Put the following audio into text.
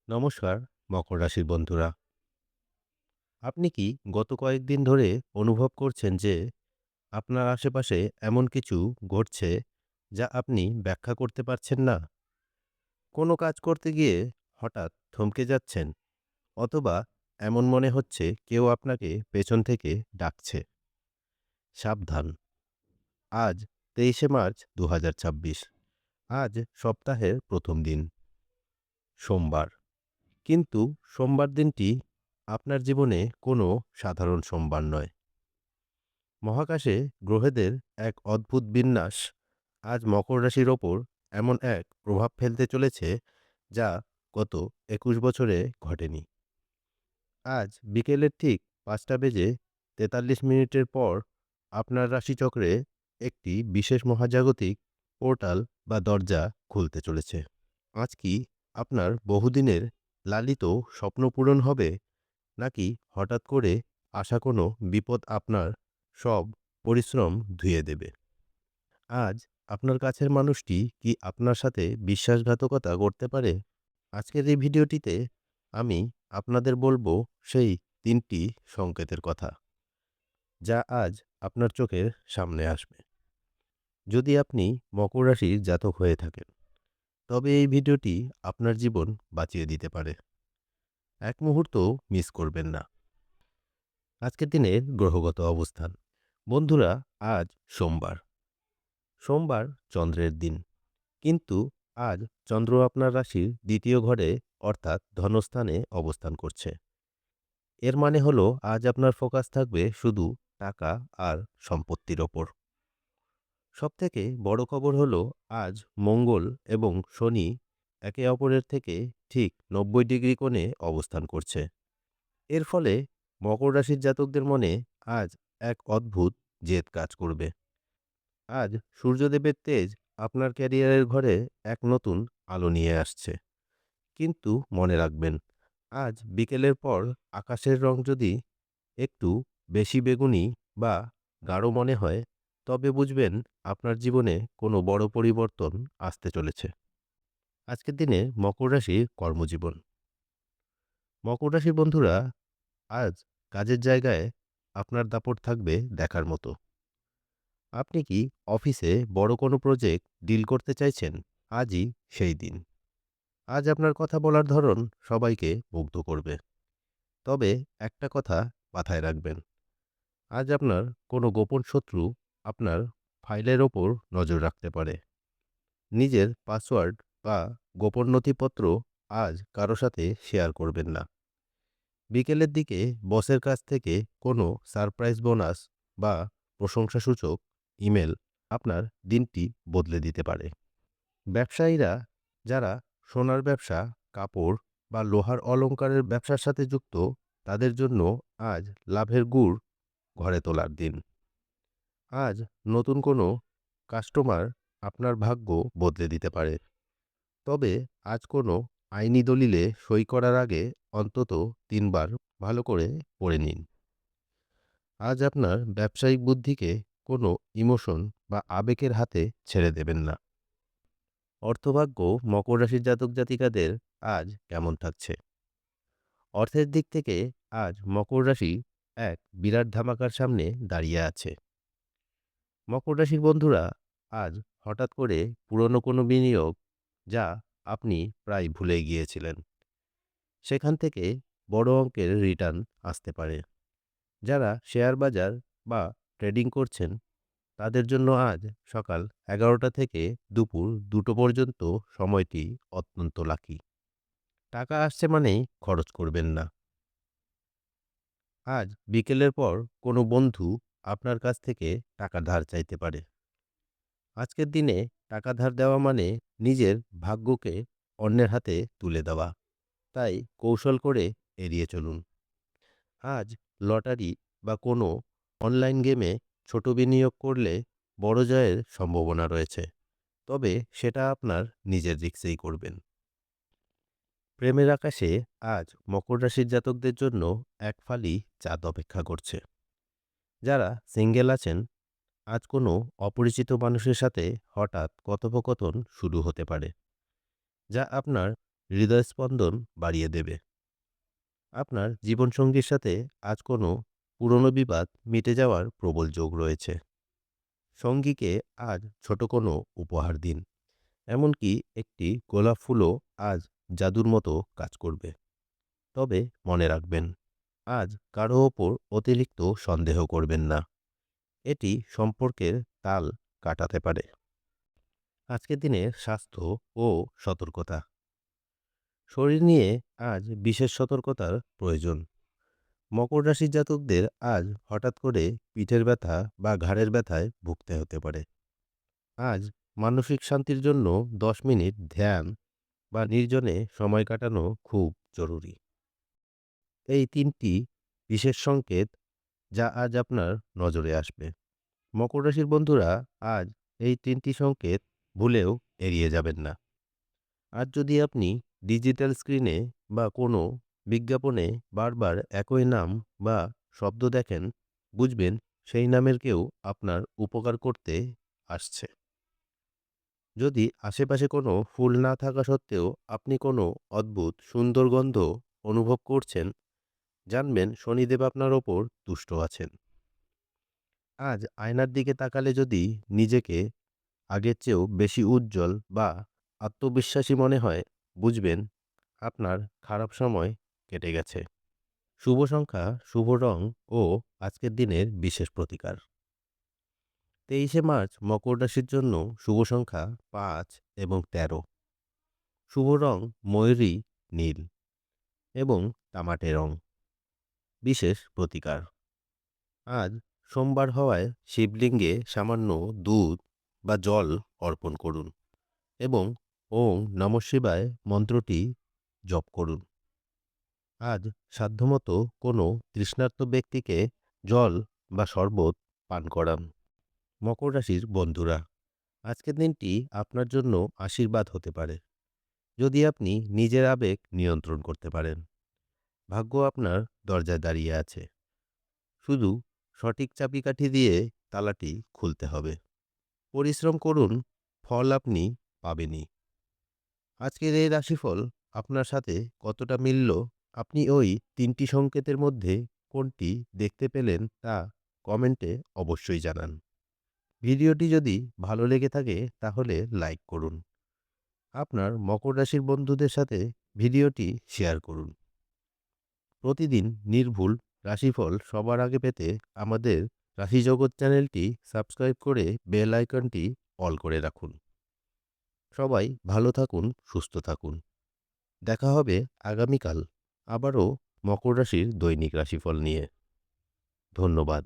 নমস্কার মকর রাশির বন্ধুরা। আপনি কি গত কয়েকদিন ধরে অনুভব করছেন যে আপনার আশেপাশে এমন কিছু ঘটছে যা আপনি ব্যাখ্যা করতে পারছেন না? কোনো কাজ করতে গিয়ে হঠাৎ থমকে যাচ্ছেন, অথবা এমন মনে হচ্ছে কেউ আপনাকে পেছন থেকে ডাকছে। সাবধান! আজ 23শে মার্চ 2026। আজ সপ্তাহের প্রথম দিন, সোমবার। কিন্তু সোমবার দিনটি আপনার জীবনে কোনো সাধারণ সোমবার নয়। মহাকাশে গ্রহেদের এক অদ্ভুত বিন্যাস আজ মকর রাশির ওপর এমন এক প্রভাব ফেলতে চলেছে যা গত 21 বছরে ঘটেনি। আজ বিকেলের ঠিক 5টা বেজে 43 মিনিটের পর আপনার রাশিচক্রে একটি বিশেষ মহাজাগতিক পোর্টাল বা দরজা খুলতে চলেছে। আজ কি আপনার বহুদিনের লালিত স্বপ্ন পূরণ হবে, নাকি হঠাৎ করে আসা কোনো বিপদ আপনার সব পরিশ্রম ধুয়ে দেবে? আজ আপনার কাছের মানুষটি কি আপনার সাথে বিশ্বাসঘাতকতা করতে পারে? আজকের এই ভিডিওটিতে আমি আপনাদের বলবো সেই 3টি সংকেতের কথা, যা আজ আপনার চোখের সামনে আসবে। যদি আপনি মকর রাশির জাতক হয়ে থাকেন, তবে এই ভিডিওটি আপনার জীবন বাঁচিয়ে দিতে পারে। এক মুহূর্ত মিস করবেন না। আজকের দিনের গ্রহগত অবস্থান। বন্ধুরা, আজ সোমবার। সোমবার চন্দ্রের দিন। কিন্তু আজ চন্দ্র আপনার রাশির 2য় ঘরে অর্থাৎ ধনস্থানে অবস্থান করছে। এর মানে হলো আজ আপনার ফোকাস থাকবে শুধু টাকা আর সম্পত্তির ওপর। সবথেকে বড় খবর হলো আজ মঙ্গল এবং শনি একে অপরের থেকে ঠিক 90 ডিগ্রি কোণে অবস্থান করছে। এর ফলে মকর রাশির জাতকদের মনে আজ এক অদ্ভুত জেদ কাজ করবে। আজ সূর্যদেবের তেজ আপনার ক্যারিয়ারের ঘরে এক নতুন আলো নিয়ে আসছে। কিন্তু মনে রাখবেন, আজ বিকেলের পর আকাশের রং যদি একটু বেশি বেগুনি বা গাঢ় মনে হয়, তবে বুঝবেন আপনার জীবনে কোনো বড় পরিবর্তন আসতে চলেছে। আজকের দিনে মকর রাশির কর্মজীবন। মকর রাশির বন্ধুরা, আজ কাজের জায়গায় আপনার দাপট থাকবে দেখার মতো। আপনি কি অফিসে বড় কোনো প্রজেক্ট ডিল করতে চাইছেন? আজই সেই দিন। আজ আপনার কথা বলার ধরন সবাইকে মুগ্ধ করবে। তবে একটা কথা মাথায় রাখবেন, আজ আপনার কোনো গোপন শত্রু আপনার ফাইলের ওপর নজর রাখতে পারে। নিজের পাসওয়ার্ড বা গোপন নথিপত্র আজ কারো সাথে শেয়ার করবেন না। বিকেলের দিকে বসের কাছ থেকে কোনো সারপ্রাইজ বোনাস বা প্রশংসাসূচক ইমেল আপনার দিনটি বদলে দিতে পারে। ব্যবসায়ীরা যারা সোনার ব্যবসা, কাপড় বা লোহার অলংকারের ব্যবসার সাথে যুক্ত, তাদের জন্য আজ লাভের গুড় ঘরে তোলার দিন। আজ নতুন কোনো কাস্টমার আপনার ভাগ্য বদলে দিতে পারে। তবে আজ কোনো আইনি দলিলে সই করার আগে অন্তত 3বার ভালো করে পড়ে নিন। আজ আপনার ব্যবসায়িক বুদ্ধিকে কোনো ইমোশন বা আবেগের হাতে ছেড়ে দেবেন না। অর্থভাগ্য মকর রাশির জাতক জাতিকাদের আজ কেমন থাকছে? অর্থের দিক থেকে আজ মকর রাশি এক বিরাট ধামাকার সামনে দাঁড়িয়ে আছে। মকর রাশির বন্ধুরা, আজ হঠাৎ করে পুরনো কোনো বিনিয়োগ যা আপনি প্রায় ভুলে গিয়েছিলেন, সেখান থেকে বড় অঙ্কের রিটার্ন আসতে পারে। যারা শেয়ার বাজার বা ট্রেডিং করছেন, তাদের জন্য আজ সকাল 11টা থেকে দুপুর 2টো পর্যন্ত সময়টি অত্যন্ত লাকি। টাকা আসছে মানেই খরচ করবেন না। আজ বিকেলের পর কোনো বন্ধু আপনার কাছ থেকে টাকা ধার চাইতে পারে। আজকের দিনে টাকা ধার দেওয়া মানে নিজের ভাগ্যকে অন্যের হাতে তুলে দেওয়া। তাই কৌশল করে এড়িয়ে চলুন। আজ লটারি বা কোনো অনলাইন গেমে ছোট বিনিয়োগ করলে বড় জয়ের সম্ভাবনা রয়েছে। তবে সেটা আপনার নিজের রিস্কেই করবেন। প্রেমের আকাশে আজ মকর রাশির জাতকদের জন্য এক ফালি চাঁদ অপেক্ষা করছে। যারা সিঙ্গেল আছেন, আজ কোনো অপরিচিত মানুষের সাথে হঠাৎ কথোপকথন শুরু হতে পারে, যা আপনার হৃদয়স্পন্দন বাড়িয়ে দেবে। আপনার জীবনসঙ্গীর সাথে আজ কোনো পুরনো বিবাদ মিটে যাওয়ার প্রবল যোগ রয়েছে। সঙ্গীকে আজ ছোট কোনো উপহার দিন, এমনকি একটি গোলাপ ফুলও আজ জাদুর মতো কাজ করবে। তবে মনে রাখবেন, আজ কারো ওপর অতিরিক্ত সন্দেহ করবেন না, এটি সম্পর্কের তাল কাটাতে পারে। আজকের দিনে স্বাস্থ্য ও সতর্কতা। শরীর নিয়ে আজ বিশেষ সতর্কতার প্রয়োজন। মকর রাশির জাতকদের আজ হঠাৎ করে পিঠের ব্যথা বা ঘাড়ের ব্যথায় ভুগতে হতে পারে। আজ মানসিক শান্তির জন্য 10 মিনিট ধ্যান বা নির্জনে সময় কাটানো খুব জরুরি। এই 3টি বিশেষ সংকেত যা আজ আপনার নজরে আসবে। মকর রাশির বন্ধুরা, আজ এই 3টি সংকেত ভুলেও এড়িয়ে যাবেন না। আজ যদি আপনি ডিজিটাল স্ক্রিনে বা কোনো বিজ্ঞাপনে বারবার একই নাম বা শব্দ দেখেন, বুঝবেন সেই নামের কেউ আপনার উপকার করতে আসছে। যদি আশেপাশে কোনো ফুল না থাকা সত্ত্বেও আপনি কোনো অদ্ভুত সুন্দর গন্ধ অনুভব করছেন, জানবেন শনিদেব আপনার ওপর তুষ্ট আছেন। আজ আয়নার দিকে তাকালে যদি নিজেকে আগের চেয়েও বেশি উজ্জ্বল বা আত্মবিশ্বাসী মনে হয়, বুঝবেন আপনার খারাপ সময় কেটে গেছে। শুভ সংখ্যা, শুভ রং ও আজকের দিনের বিশেষ প্রতিকার। 23শে মার্চ মকর রাশির জন্য শুভ সংখ্যা 5 এবং 13। শুভ রং ময়ূরী, নীল এবং তামাটে রং। বিশেষ প্রতিকার। আজ সোমবার হওয়ায় শিবলিঙ্গে সামান্য দুধ বা জল অর্পণ করুন এবং ওম নমঃ শিবায় মন্ত্রটি জপ করুন। আজ সাধ্যমতো কোনো তৃষ্ণার্ত ব্যক্তিকে জল বা শরবত পান করান। মকর রাশির বন্ধুরা, আজকের দিনটি আপনার জন্য আশীর্বাদ হতে পারে, যদি আপনি নিজের আবেগ নিয়ন্ত্রণ করতে পারেন। ভাগ্য আপনার দরজায় দাঁড়িয়ে আছে, শুধু সঠিক চাবিকাঠি দিয়ে তালাটি খুলতে হবে। পরিশ্রম করুন, ফল আপনি পাবেনই। আজকের এই রাশিফল আপনার সাথে কতটা মিলল, আপনি ওই 3টি সংকেতের মধ্যে কোনটি দেখতে পেলেন তা কমেন্টে অবশ্যই জানান। ভিডিওটি যদি ভালো লেগে থাকে তাহলে লাইক করুন। আপনার মকর রাশির বন্ধুদের সাথে ভিডিওটি শেয়ার করুন। প্রতিদিন নির্ভুল রাশিফল সবার আগে পেতে আমাদের রাশিজগৎ চ্যানেলটি সাবস্ক্রাইব করে বেল আইকনটি অল করে রাখুন। সবাই ভালো থাকুন, সুস্থ থাকুন। দেখা হবে আগামীকাল আবারও মকর রাশির দৈনিক রাশিফল নিয়ে। ধন্যবাদ।